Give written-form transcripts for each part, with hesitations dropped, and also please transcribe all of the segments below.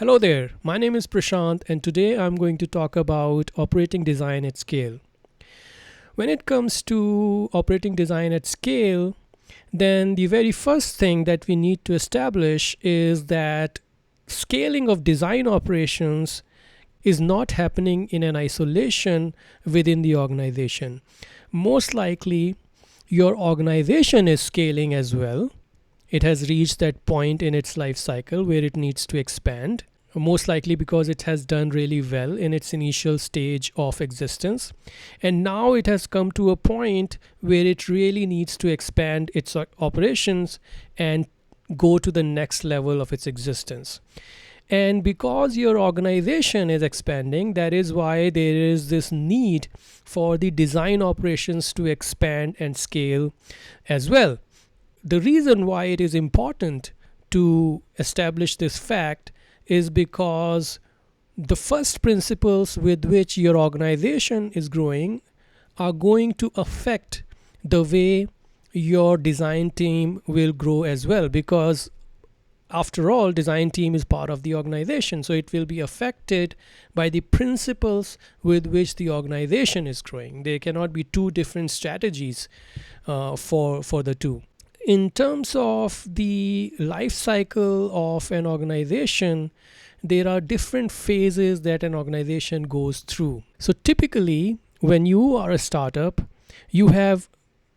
Hello there, my name is Prashant, and today I'm going to talk about operating design at scale. When it comes to operating design at scale, then the very first thing that we need to establish is that scaling of design operations is not happening in an isolation within the organization. Most likely, your organization is scaling as well. It has reached that point in its life cycle where it needs to expand, most likely because it has done really well in its initial stage of existence. And now it has come to a point where it really needs to expand its operations and go to the next level of its existence. And because your organization is expanding, that is why there is this need for the design operations to expand and scale as well. The reason why it is important to establish this fact is because the first principles with which your organization is growing are going to affect the way your design team will grow as well, because after all, design team is part of the organization, so it will be affected by the principles with which the organization is growing. There cannot be two different strategies for the two. In terms of the life cycle of an organization, there are different phases that an organization goes through. So typically, when you are a startup, you have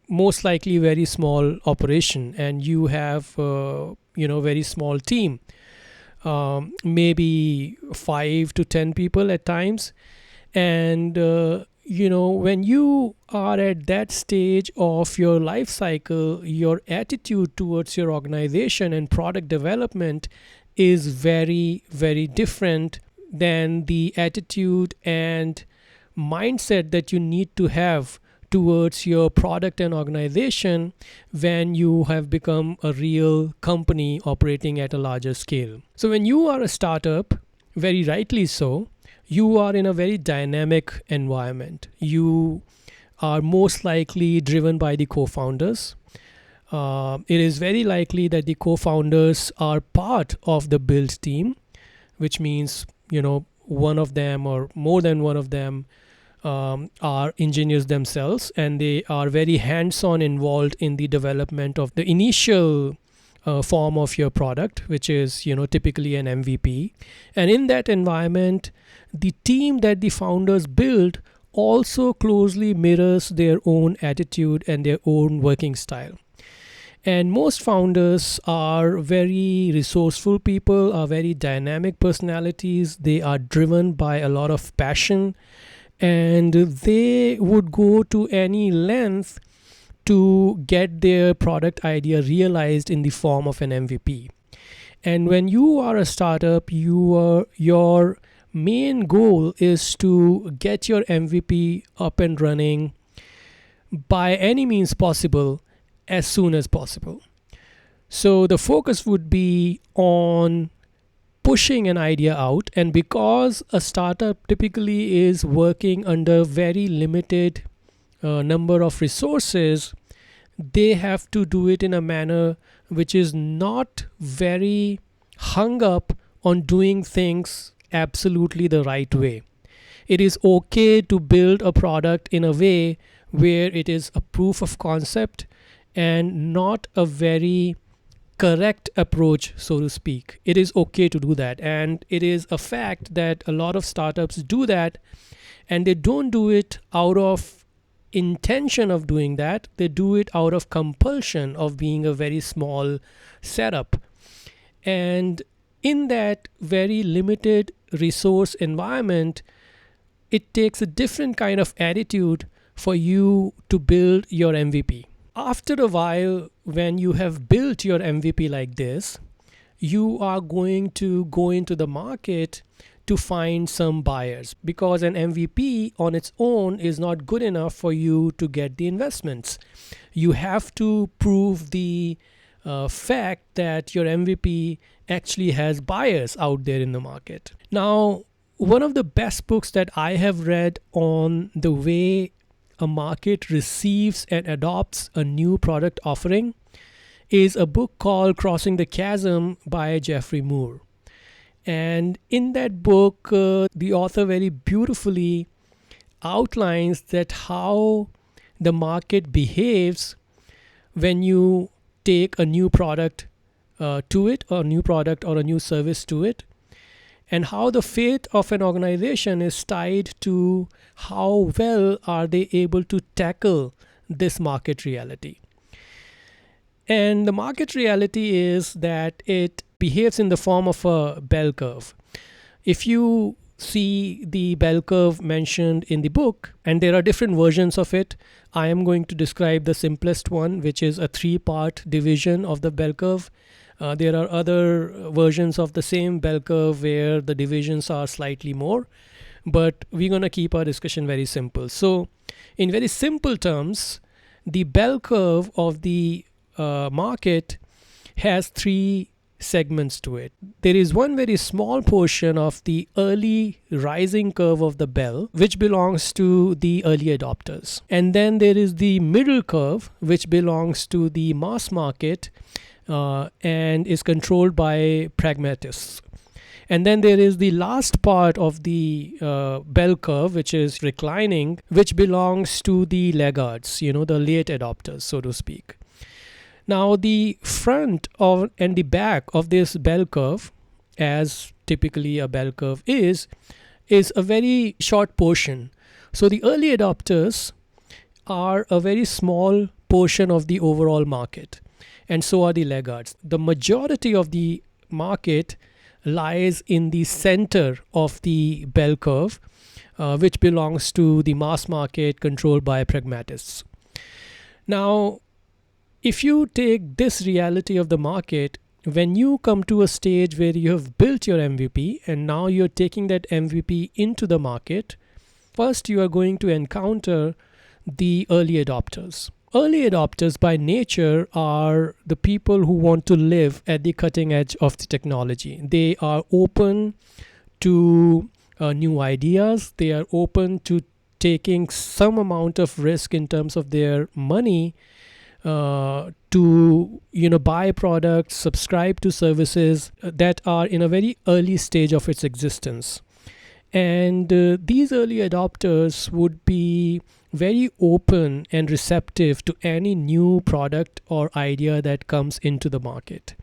most likely very small operation, and you have very small team, maybe 5 to 10 people at times. And when you are at that stage of your life cycle, your attitude towards your organization and product development is very, very different than the attitude and mindset that you need to have towards your product and organization when you have become a real company operating at a larger scale. So when you are a startup, very rightly so, you are in a very dynamic environment. You are most likely driven by the co-founders. It is very likely that the co-founders are part of the build team, which means one of them or more than one of them are engineers themselves, and they are very hands-on involved in the development of the initial form of your product, which is typically an MVP. And in that environment, the team that the founders build also closely mirrors their own attitude and their own working style. And most founders are very resourceful people, are very dynamic personalities. They are driven by a lot of passion, and they would go to any length to get their product idea realized in the form of an MVP. And when you are a startup, your main goal is to get your MVP up and running by any means possible as soon as possible. So the focus would be on pushing an idea out, and because a startup typically is working under very limited number of resources, they have to do it in a manner which is not very hung up on doing things absolutely the right way. It is okay to build a product in a way where it is a proof of concept and not a very correct approach, so to speak. It is okay to do that, and it is a fact that a lot of startups do that, and they don't do it out of intention of doing that. They do it out of compulsion of being a very small setup. And in that very limited resource environment, it takes a different kind of attitude for you to build your MVP. After a while, when you have built your MVP like this, you are going to go into the market to find some buyers, because an MVP on its own is not good enough for you to get the investments. You have to prove the fact that your MVP actually has buyers out there in the market. Now, one of the best books that I have read on the way a market receives and adopts a new product offering is a book called Crossing the Chasm by Jeffrey Moore. And in that book, the author very beautifully outlines that how the market behaves when you take a new product to it, or a new product or a new service to it, and how the fate of an organization is tied to how well are they able to tackle this market reality. And the market reality is that it behaves in the form of a bell curve. If you see the bell curve mentioned in the book, and there are different versions of it, I am going to describe the simplest one, which is a 3-part division of the bell curve. There are other versions of the same bell curve where the divisions are slightly more, but we're going to keep our discussion very simple. So, in very simple terms, the bell curve of the market has 3 segments to it. There is one very small portion of the early rising curve of the bell, which belongs to the early adopters. And then there is the middle curve, which belongs to the mass market and is controlled by pragmatists. And then there is the last part of the bell curve, which is reclining, which belongs to the laggards, the late adopters, so to speak. Now, the front of and the back of this bell curve, as typically a bell curve is a very short portion. So the early adopters are a very small portion of the overall market, and so are the laggards. The majority of the market lies in the center of the bell curve, which belongs to the mass market controlled by pragmatists. Now, if you take this reality of the market, when you come to a stage where you have built your MVP and now you're taking that MVP into the market, first you are going to encounter the early adopters. Early adopters by nature are the people who want to live at the cutting edge of the technology. They are open to new ideas. They are open to taking some amount of risk in terms of their money to buy products, subscribe to services that are in a very early stage of its existence. And these early adopters would be very open and receptive to any new product or idea that comes into the market.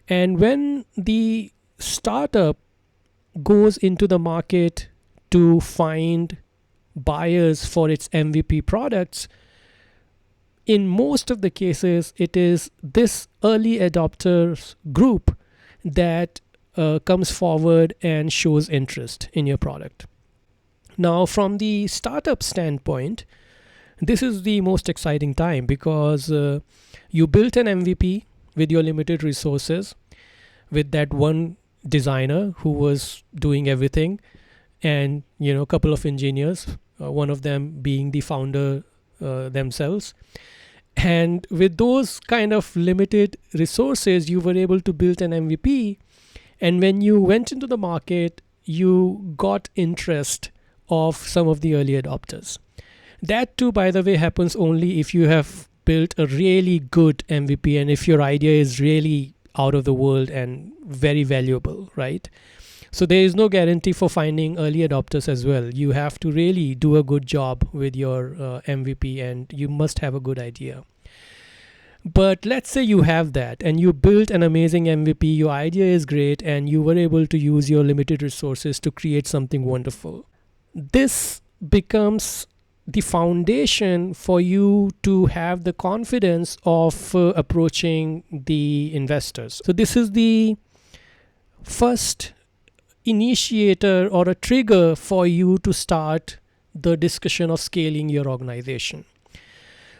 And when the startup goes into the market to find buyers for its MVP products, in most of the cases, it is this early adopters group that comes forward and shows interest in your product. Now, from the startup standpoint, this is the most exciting time because you built an MVP with your limited resources, with that one designer who was doing everything, and a couple of engineers, one of them being the founder themselves. And with those kind of limited resources, you were able to build an MVP. And when you went into the market, you got interest of some of the early adopters. That too, by the way, happens only if you have built a really good MVP and if your idea is really out of the world and very valuable, right? So there is no guarantee for finding early adopters as well. You have to really do a good job with your MVP, and you must have a good idea. But let's say you have that and you built an amazing MVP, your idea is great, and you were able to use your limited resources to create something wonderful. This becomes the foundation for you to have the confidence of approaching the investors. So this is the first initiator or a trigger for you to start the discussion of scaling your organization.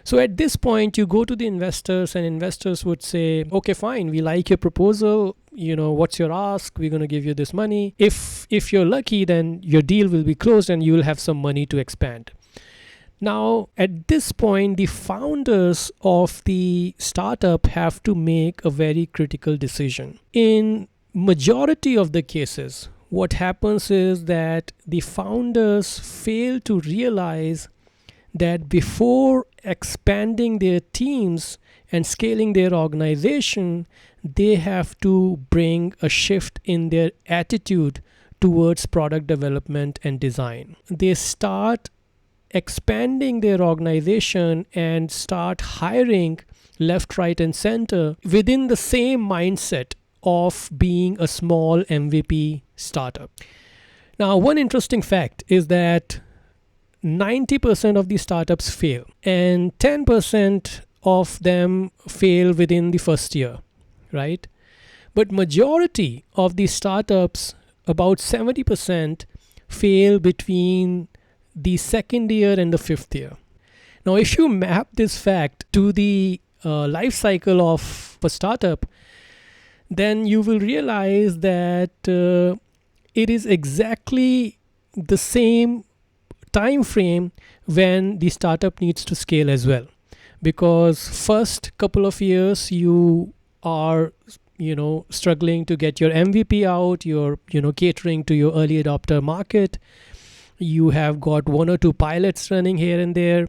So at this point, you go to the investors and investors would say, okay, fine, we like your proposal. What's your ask? We're going to give you this money. If you're lucky, then your deal will be closed and you will have some money to expand. Now, at this point, the founders of the startup have to make a very critical decision. In majority of the cases, what happens is that the founders fail to realize that before expanding their teams and scaling their organization, they have to bring a shift in their attitude towards product development and design. They start expanding their organization and start hiring left, right, and center within the same mindset of being a small MVP startup. Now, one interesting fact is that 90% of these startups fail, and 10% of them fail within the first year, right? But majority of these startups, about 70%, fail between the second year and the fifth year. Now, if you map this fact to the life cycle of a startup, then you will realize that it is exactly the same time frame when the startup needs to scale as well. Because first couple of years you are struggling to get your MVP out, you're catering to your early adopter market, you have got one or two pilots running here and there,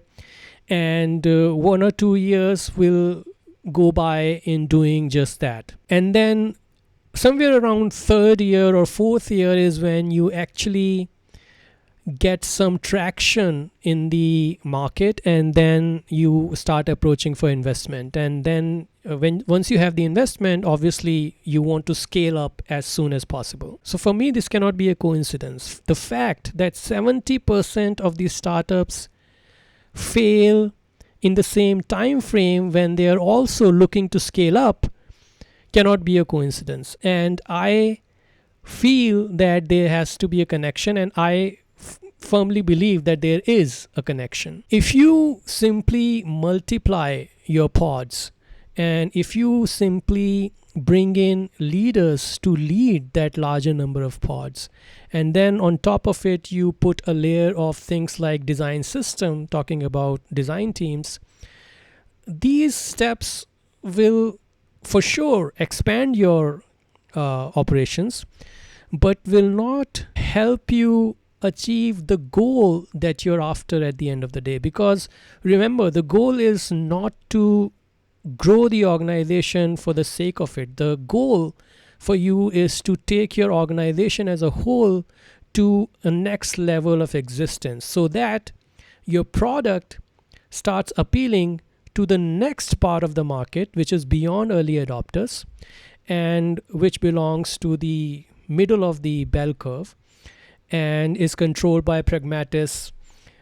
and 1 or 2 years will go by in doing just that. And then somewhere around third year or fourth year is when you actually get some traction in the market, and then you start approaching for investment. And then once you have the investment, obviously you want to scale up as soon as possible. So for me, this cannot be a coincidence. The fact that 70% of these startups fail in the same time frame when they are also looking to scale up cannot be a coincidence. And I feel that there has to be a connection, and I firmly believe that there is a connection. If you simply multiply your pods, and if you simply bring in leaders to lead that larger number of pods, and then on top of it you put a layer of things like design system, talking about design teams, these steps will for sure expand your operations, but will not help you achieve the goal that you're after at the end of the day. Because remember, the goal is not to grow the organization for the sake of it. The goal for you is to take your organization as a whole to a next level of existence, so that your product starts appealing to the next part of the market, which is beyond early adopters and which belongs to the middle of the bell curve and is controlled by pragmatists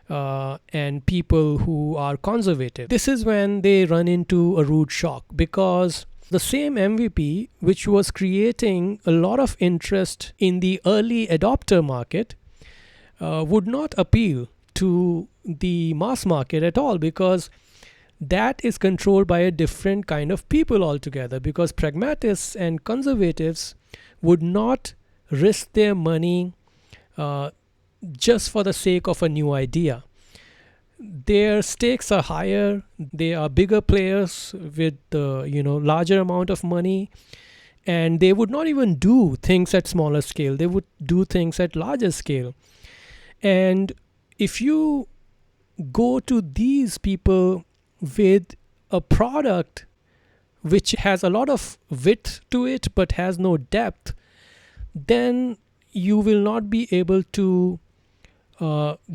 and people who are conservative. This is when they run into a rude shock, because the same MVP, which was creating a lot of interest in the early adopter market, would not appeal to the mass market at all, because that is controlled by a different kind of people altogether. Because pragmatists and conservatives would not risk their money just for the sake of a new idea. Their stakes are higher. They are bigger players with larger amount of money, and they would not even do things at smaller scale. They would do things at larger scale. And if you go to these people with a product which has a lot of width to it but has no depth, then you will not be able to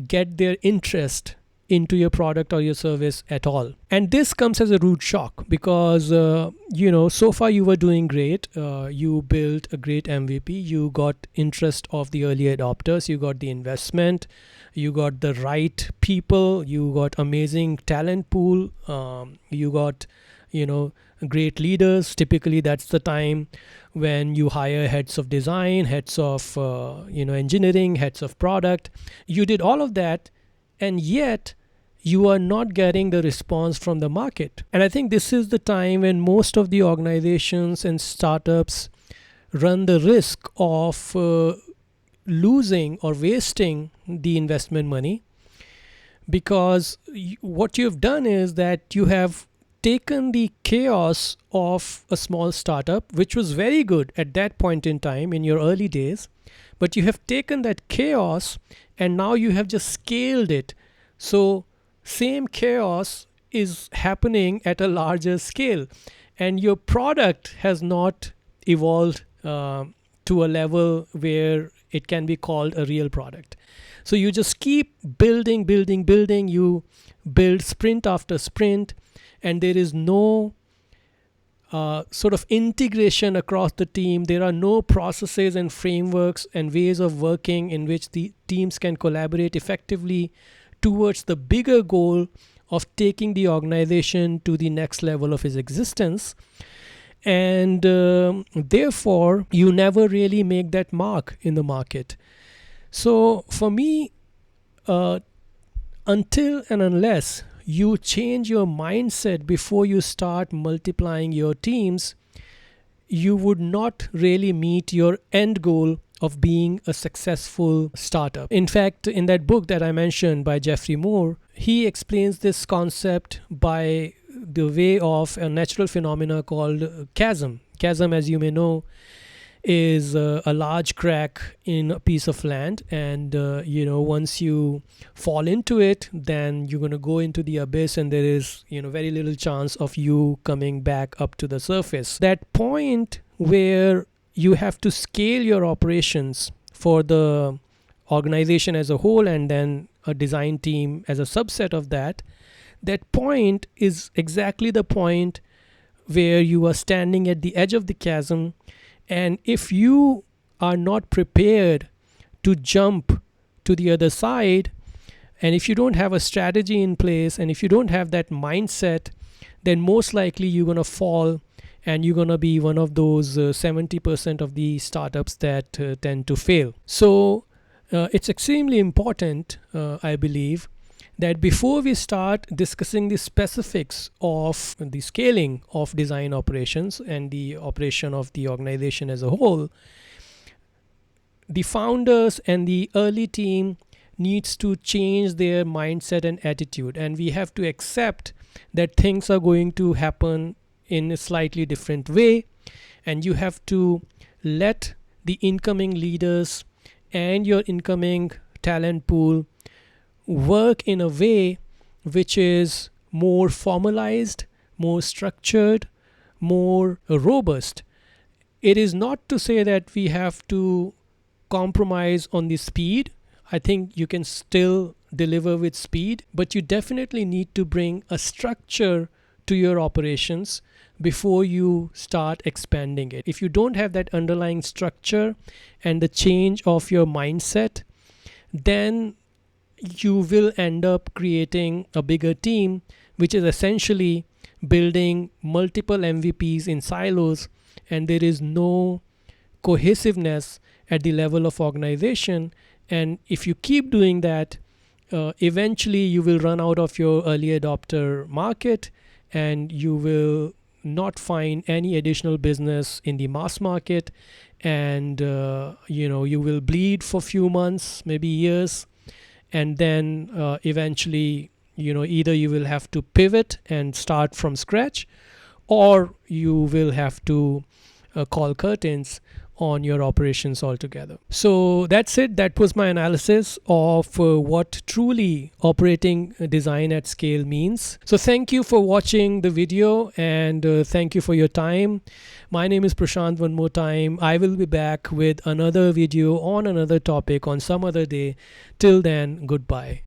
get their interest into your product or your service at all. And this comes as a rude shock, because so far you were doing great. You built a great MVP, you got interest of the early adopters, you got the investment, you got the right people, you got amazing talent pool, you got great leaders. Typically that's the time when you hire heads of design, heads of engineering, heads of product. You did all of that, and yet you are not getting the response from the market. And I think this is the time when most of the organizations and startups run the risk of losing or wasting the investment money, because what you've done is that you have taken the chaos of a small startup, which was very good at that point in time in your early days, but you have taken that chaos and now you have just scaled it. So same chaos is happening at a larger scale, and your product has not evolved to a level where it can be called a real product. So you just keep building, building, building. You build sprint after sprint, and there is no sort of integration across the team. There are no processes and frameworks and ways of working in which the teams can collaborate effectively towards the bigger goal of taking the organization to the next level of its existence. And therefore, you never really make that mark in the market. So for me, until and unless you change your mindset before you start multiplying your teams, you would not really meet your end goal of being a successful startup. In fact, in that book that I mentioned by Jeffrey Moore, he explains this concept by the way of a natural phenomena called chasm. Chasm, as you may know, is a large crack in a piece of land, and once you fall into it, then you're going to go into the abyss, and there is very little chance of you coming back up to the surface. That point where you have to scale your operations for the organization as a whole, and then a design team as a subset of that, that point is exactly the point where you are standing at the edge of the chasm. And if you are not prepared to jump to the other side, and if you don't have a strategy in place, and if you don't have that mindset, then most likely you're going to fall, and you're going to be one of those 70% of the startups that tend to fail. So it's extremely important, I believe, that before we start discussing the specifics of the scaling of design operations and the operation of the organization as a whole, the founders and the early team needs to change their mindset and attitude, and we have to accept that things are going to happen in a slightly different way, and you have to let the incoming leaders and your incoming talent pool work in a way which is more formalized, more structured, more robust. It is not to say that we have to compromise on the speed. I think you can still deliver with speed, but you definitely need to bring a structure to your operations before you start expanding it. If you don't have that underlying structure and the change of your mindset, then you will end up creating a bigger team, which is essentially building multiple MVPs in silos, and there is no cohesiveness at the level of organization. And if you keep doing that, eventually you will run out of your early adopter market, and you will not find any additional business in the mass market, and you will bleed for a few months, maybe years, and then eventually either you will have to pivot and start from scratch, or you will have to call curtains on your operations altogether. So that's it. That was my analysis of what truly operating design at scale means. So thank you for watching the video, and thank you for your time. My name is Prashant one more time. I will be back with another video on another topic on some other day. Till then, goodbye.